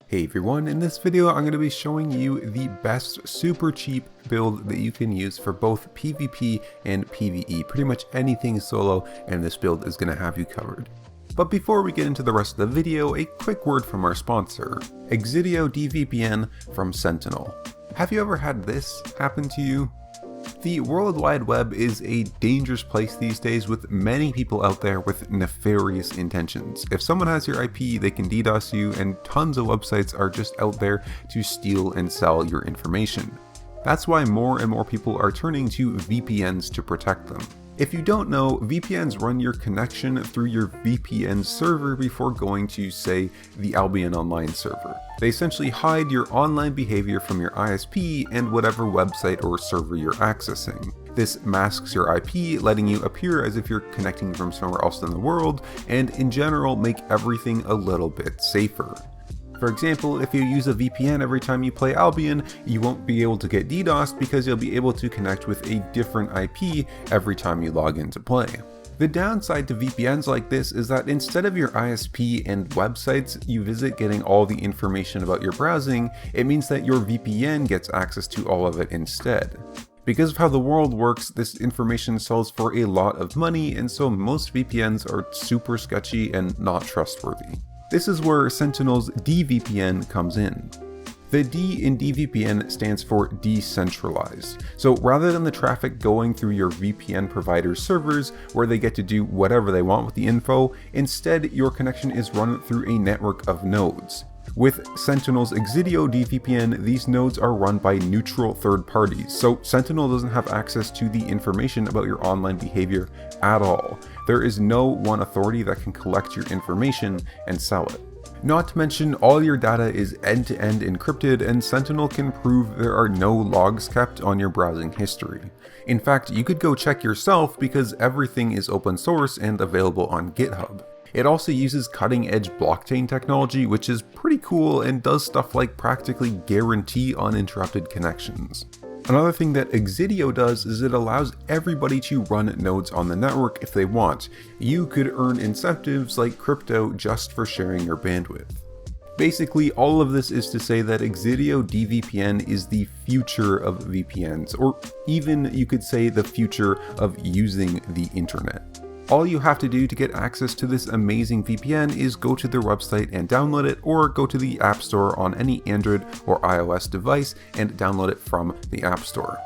Hey everyone, in this video I'm going to be showing you the best super cheap build that you can use for both PvP and PvE. Pretty much anything solo, and this build is going to have you covered. But before we get into the rest of the video, a quick word from our sponsor, Exidio DVPN from Sentinel. Have you ever had this happen to you? The World Wide Web is a dangerous place these days, with many people out there with nefarious intentions. If someone has your IP, they can DDoS you, and tons of websites are just out there to steal and sell your information. That's why more and more people are turning to VPNs to protect them. If you don't know, VPNs run your connection through your VPN server before going to, say, the Albion Online server. They essentially hide your online behavior from your ISP and whatever website or server you're accessing. This masks your IP, letting you appear as if you're connecting from somewhere else in the world, and in general make everything a little bit safer. For example, if you use a VPN every time you play Albion, you won't be able to get DDoSed because you'll be able to connect with a different IP every time you log in to play. The downside to VPNs like this is that instead of your ISP and websites you visit getting all the information about your browsing, it means that your VPN gets access to all of it instead. Because of how the world works, this information sells for a lot of money, and so most VPNs are super sketchy and not trustworthy. This is where Sentinel's DVPN comes in. The D in DVPN stands for decentralized. So rather than the traffic going through your VPN provider's servers where they get to do whatever they want with the info, instead your connection is run through a network of nodes. With Sentinel's Exidio DVPN, these nodes are run by neutral third parties, so Sentinel doesn't have access to the information about your online behavior at all. There is no one authority that can collect your information and sell it. Not to mention, all your data is end-to-end encrypted, and Sentinel can prove there are no logs kept on your browsing history. In fact, you could go check yourself because everything is open source and available on GitHub. It also uses cutting-edge blockchain technology, which is pretty cool and does stuff like practically guarantee uninterrupted connections. Another thing that Exidio does is it allows everybody to run nodes on the network if they want. You could earn incentives like crypto just for sharing your bandwidth. Basically, all of this is to say that Exidio DVPN is the future of VPNs, or even you could say the future of using the internet. All you have to do to get access to this amazing VPN is go to their website and download it, or go to the App Store on any Android or iOS device and download it from the App Store.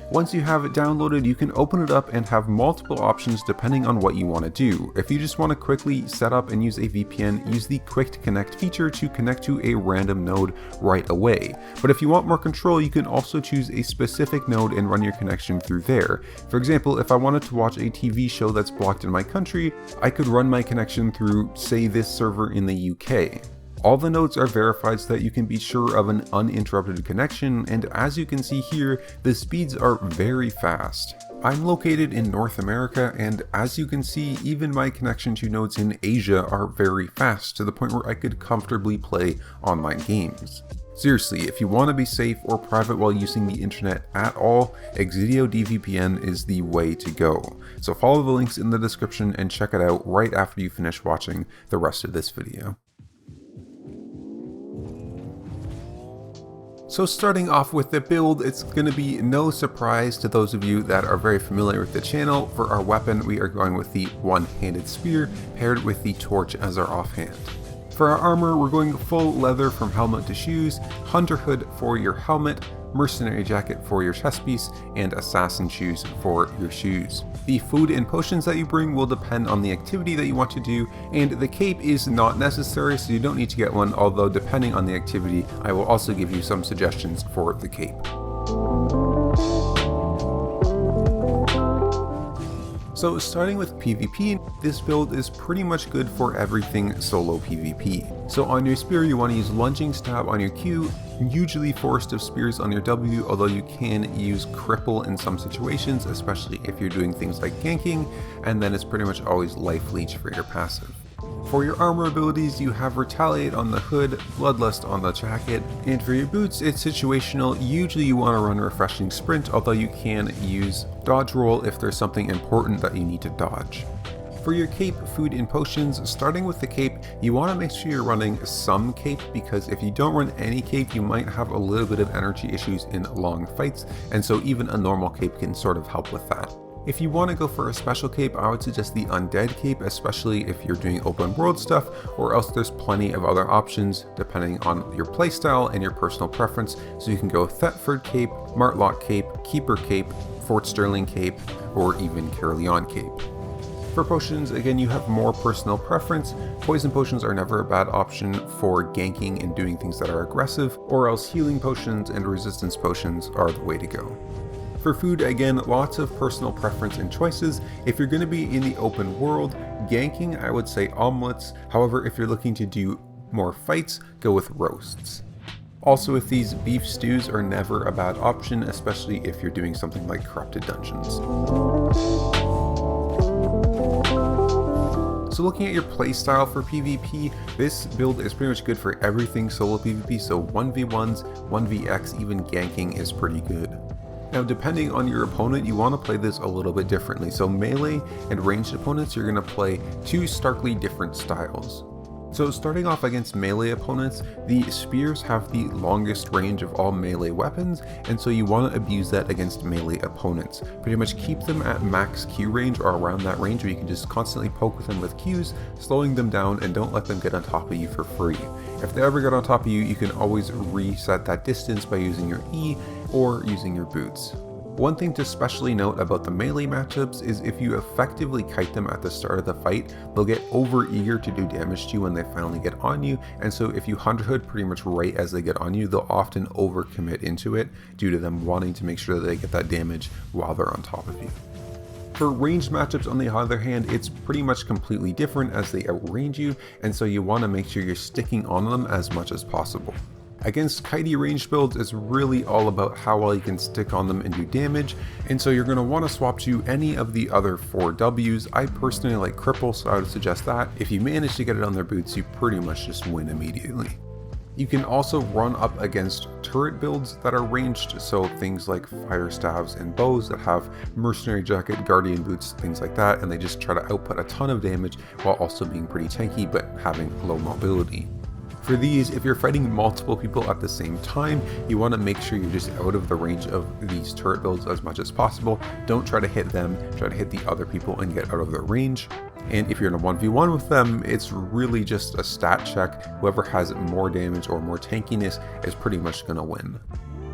Once you have it downloaded, you can open it up and have multiple options depending on what you want to do. If you just want to quickly set up and use a VPN, use the Quick to Connect feature to connect to a random node right away. But if you want more control, you can also choose a specific node and run your connection through there. For example, if I wanted to watch a TV show that's blocked in my country, I could run my connection through, say, this server in the UK. All the nodes are verified so that you can be sure of an uninterrupted connection, and as you can see here, the speeds are very fast. I'm located in North America, and as you can see, even my connection to nodes in Asia are very fast, to the point where I could comfortably play online games. Seriously, if you want to be safe or private while using the internet at all, Exidio DVPN is the way to go. So follow the links in the description and check it out right after you finish watching the rest of this video. So starting off with the build, it's going to be no surprise to those of you that are very familiar with the channel. For our weapon, we are going with the one-handed spear paired with the torch as our offhand. For our armor, we're going full leather from helmet to shoes, hunter hood for your helmet, mercenary jacket for your chest piece, and assassin shoes for your shoes. The food and potions that you bring will depend on the activity that you want to do, and the cape is not necessary, so you don't need to get one, although depending on the activity, I will also give you some suggestions for the cape. So starting with PvP, this build is pretty much good for everything solo PvP. So on your spear you want to use lunging stab on your Q, usually forest of spears on your W, although you can use cripple in some situations, especially if you're doing things like ganking, and then it's pretty much always life leech for your passive. For your armor abilities, you have Retaliate on the hood, Bloodlust on the jacket, and for your boots, it's situational. Usually you want to run Refreshing Sprint, although you can use Dodge Roll if there's something important that you need to dodge. For your cape, food, and potions, starting with the cape, you want to make sure you're running some cape, because if you don't run any cape, you might have a little bit of energy issues in long fights, and so even a normal cape can sort of help with that. If you want to go for a special cape, I would suggest the undead cape, especially if you're doing open world stuff, or else there's plenty of other options depending on your playstyle and your personal preference. So you can go Thetford cape, Martlock cape, Keeper cape, Fort Sterling cape, or even Caerleon cape. For potions, again, you have more personal preference. Poison potions are never a bad option for ganking and doing things that are aggressive, or else healing potions and resistance potions are the way to go. For food, again, lots of personal preference and choices. If you're going to be in the open world, ganking, I would say omelets. However, if you're looking to do more fights, go with roasts. Also with these, beef stews are never a bad option, especially if you're doing something like Corrupted Dungeons. So looking at your playstyle for PvP, this build is pretty much good for everything solo PvP, so 1v1s, 1vx, even ganking is pretty good. Now depending on your opponent, you want to play this a little bit differently. So melee and ranged opponents, you're going to play two starkly different styles. So starting off against melee opponents, the spears have the longest range of all melee weapons, and so you want to abuse that against melee opponents. Pretty much keep them at max Q range or around that range where you can just constantly poke with them with Qs, slowing them down, and don't let them get on top of you for free. If they ever get on top of you, you can always reset that distance by using your E or using your boots. One thing to especially note about the melee matchups is if you effectively kite them at the start of the fight, they'll get over eager to do damage to you when they finally get on you, and so if you 100 pretty much right as they get on you, they'll often overcommit into it due to them wanting to make sure that they get that damage while they're on top of you. For ranged matchups, on the other hand, it's pretty much completely different as they outrange you, and so you want to make sure you're sticking on them as much as possible. Against kitey ranged builds, it's really all about how well you can stick on them and do damage, and so you're going to want to swap to any of the other 4 Ws. I personally like Cripple, so I would suggest that. If you manage to get it on their boots, you pretty much just win immediately. You can also run up against turret builds that are ranged, so things like fire staves and bows that have mercenary jacket, guardian boots, things like that, and they just try to output a ton of damage while also being pretty tanky but having low mobility. For these, if you're fighting multiple people at the same time, you want to make sure you're just out of the range of these turret builds as much as possible. Don't try to hit them, try to hit the other people and get out of their range. And if you're in a 1v1 with them, it's really just a stat check. Whoever has more damage or more tankiness is pretty much going to win.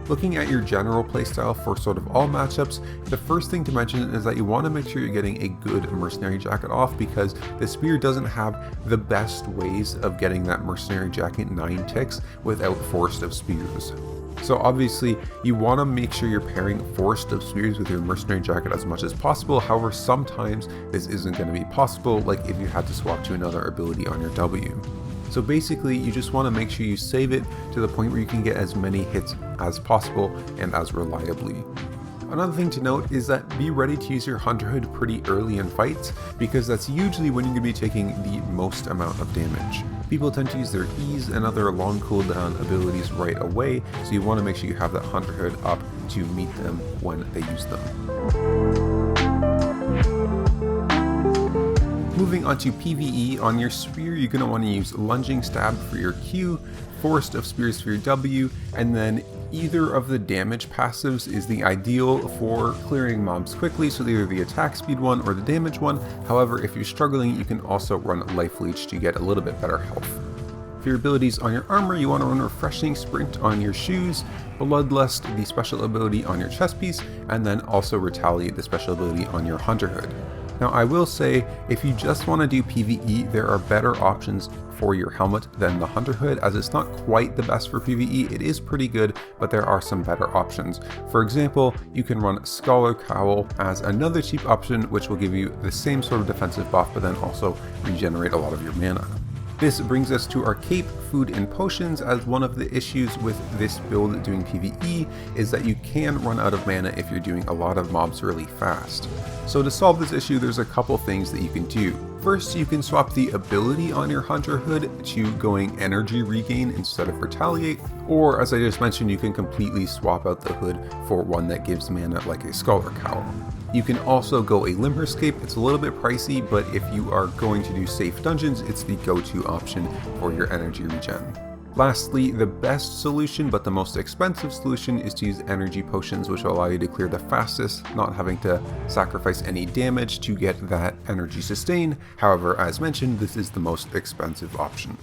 Looking at your general playstyle for sort of all matchups, the first thing to mention is that you want to make sure you're getting a good mercenary jacket off, because the spear doesn't have the best ways of getting that mercenary jacket 9 ticks without Forest of Spears. So obviously you want to make sure you're pairing Forest of Spears with your mercenary jacket as much as possible. However, sometimes this isn't going to be possible, like if you had to swap to another ability on your W. So basically, you just want to make sure you save it to the point where you can get as many hits as possible and as reliably. Another thing to note is that be ready to use your Hunter Hood pretty early in fights, because that's usually when you're going to be taking the most amount of damage. People tend to use their E's and other long cooldown abilities right away, so you want to make sure you have that Hunter Hood up to meet them when they use them. Moving on to PvE, on your spear you're going to want to use Lunging Stab for your Q, Forest of Spears for your W, and then either of the damage passives is the ideal for clearing mobs quickly, so either the attack speed one or the damage one. However, if you're struggling, you can also run Life Leech to get a little bit better health. For your abilities on your armor, you want to run Refreshing Sprint on your shoes, Bloodlust, the special ability on your chest piece, and then also Retaliate, the special ability on your Hunter Hood. Now I will say, if you just want to do PvE, there are better options for your helmet than the Hunter Hood, as it's not quite the best for PvE. It is pretty good, but there are some better options. For example, you can run Scholar Cowl as another cheap option, which will give you the same sort of defensive buff, but then also regenerate a lot of your mana. This brings us to our cape, food, and potions, as one of the issues with this build doing PvE is that you can run out of mana if you're doing a lot of mobs really fast. So to solve this issue, there's a couple things that you can do. First, you can swap the ability on your Hunter Hood to going Energy Regain instead of Retaliate, or as I just mentioned, you can completely swap out the hood for one that gives mana like a Scholar Cowl. You can also go a Limber Escape. It's a little bit pricey, but if you are going to do safe dungeons, it's the go-to option for your energy regen. Lastly, the best solution, but the most expensive solution, is to use energy potions, which will allow you to clear the fastest, not having to sacrifice any damage to get that energy sustain. However, as mentioned, this is the most expensive option.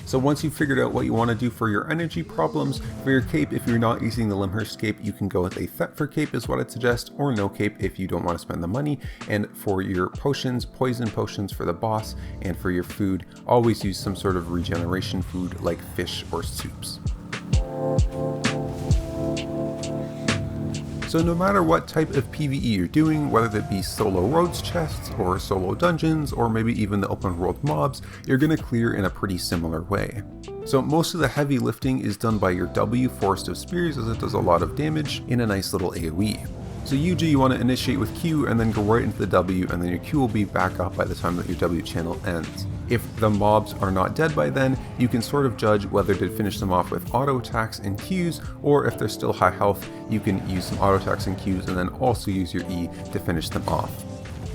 So once you've figured out what you want to do for your energy problems, for your cape, if you're not using the Limber Escape, you can go with a Thetford cape is what I'd suggest, or no cape if you don't want to spend the money. And for your potions, poison potions for the boss, and for your food, always use some sort of regeneration food like fish or soups. So no matter what type of PvE you're doing, whether that be solo roads chests or solo dungeons or maybe even the open world mobs, you're going to clear in a pretty similar way. So most of the heavy lifting is done by your W, Forest of Spears, as it does a lot of damage in a nice little AoE. So usually you want to initiate with Q and then go right into the W, and then your Q will be back up by the time that your W channel ends. If the mobs are not dead by then, you can sort of judge whether to finish them off with auto attacks and Qs, or if they're still high health, you can use some auto attacks and Qs and then also use your E to finish them off.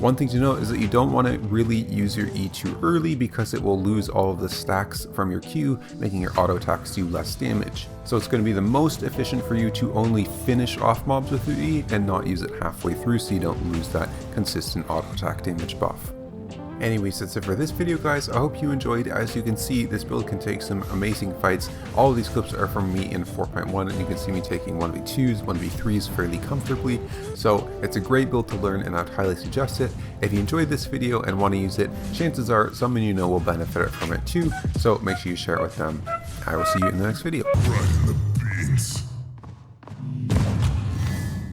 One thing to note is that you don't want to really use your E too early because it will lose all of the stacks from your Q, making your auto attacks do less damage. So it's going to be the most efficient for you to only finish off mobs with your E and not use it halfway through so you don't lose that consistent auto attack damage buff. Anyways, that's it for this video, guys. I hope you enjoyed. As you can see, this build can take some amazing fights. All of these clips are from me in 4.1, and you can see me taking 1v2s, 1v3s fairly comfortably. So it's a great build to learn, and I'd highly suggest it. If you enjoyed this video and want to use it, chances are someone you know will benefit from it too. So make sure you share it with them. I will see you in the next video.